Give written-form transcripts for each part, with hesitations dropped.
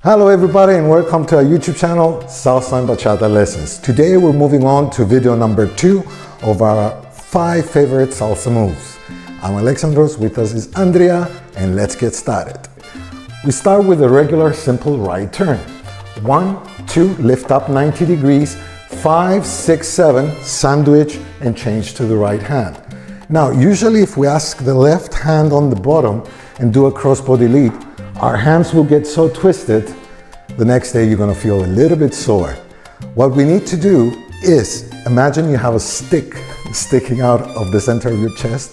Hello everybody and welcome to our YouTube channel, Salsa and Bachata Lessons. Today we're moving on to video number 2 of our 5 favorite salsa moves. I'm Alexandros, with us is Andrea, and let's get started. We start with a regular simple right turn. 1, 2, lift up 90 degrees, 5, 6, 7, sandwich and change to the right hand. Now, usually if we ask the left hand on the bottom and do a crossbody lead, our hands will get so twisted, the next day you're gonna feel a little bit sore. What we need to do is, imagine you have a stick sticking out of the center of your chest,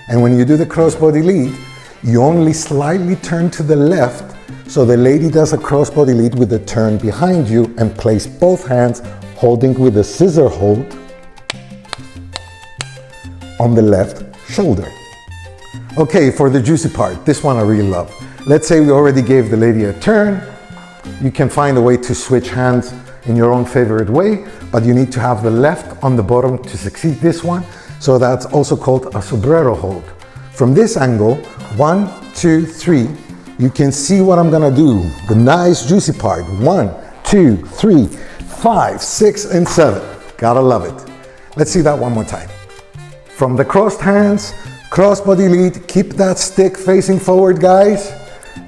and when you do the crossbody lead, you only slightly turn to the left, so the lady does a crossbody lead with the turn behind you and place both hands holding with a scissor hold on the left shoulder. Okay, for the juicy part, this one I really love. Let's say we already gave the lady a turn. You can find a way to switch hands in your own favorite way, but you need to have the left on the bottom to succeed this one. So that's also called a sombrero hold. From this angle, 1, 2, 3, you can see what I'm gonna do. The nice juicy part. 1, 2, 3, 5, 6, and 7. Gotta love it. Let's see that one more time. From the crossed hands, crossbody lead, keep that stick facing forward, guys.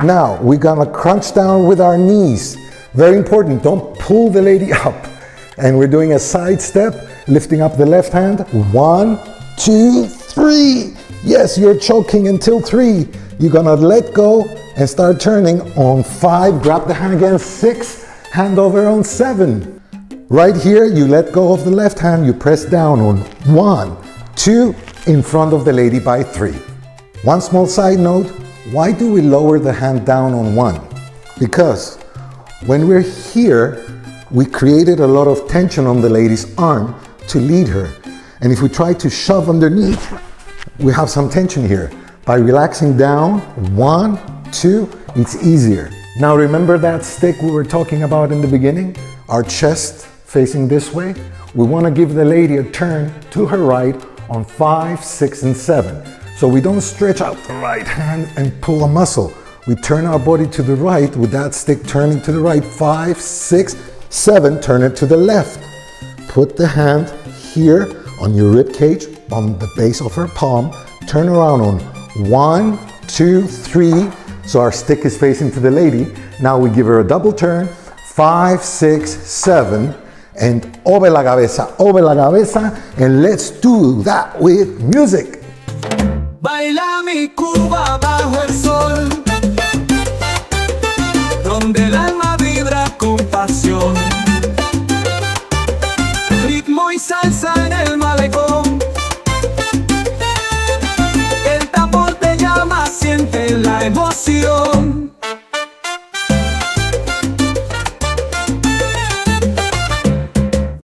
Now, we're gonna crunch down with our knees. Very important, don't pull the lady up. And we're doing a side step, lifting up the left hand. 1, 2, 3. Yes, you're choking until 3. You're gonna let go and start turning on 5. Grab the hand again, 6. Hand over on 7. Right here, you let go of the left hand. You press down on 1, 2, in front of the lady by 3. One small side note, why do we lower the hand down on 1? Because when we're here, we created a lot of tension on the lady's arm to lead her. And if we try to shove underneath, we have some tension here. By relaxing down, 1, 2, it's easier. Now remember that stick we were talking about in the beginning? Our chest facing this way? We want to give the lady a turn to her right on 5, 6, and 7. So we don't stretch out the right hand and pull a muscle. We turn our body to the right with that stick turning to the right. 5, 6, 7, turn it to the left. Put the hand here on your rib cage, on the base of her palm. Turn around on 1, 2, 3. So our stick is facing to the lady. Now we give her a double turn. 5, 6, 7. And over la cabeza, and let's do that with music. Baila mi Cuba bajo el sol, donde el alma vibra con pasión. Ritmo y salsa en el malecón, el tambor te llama, siente la emoción.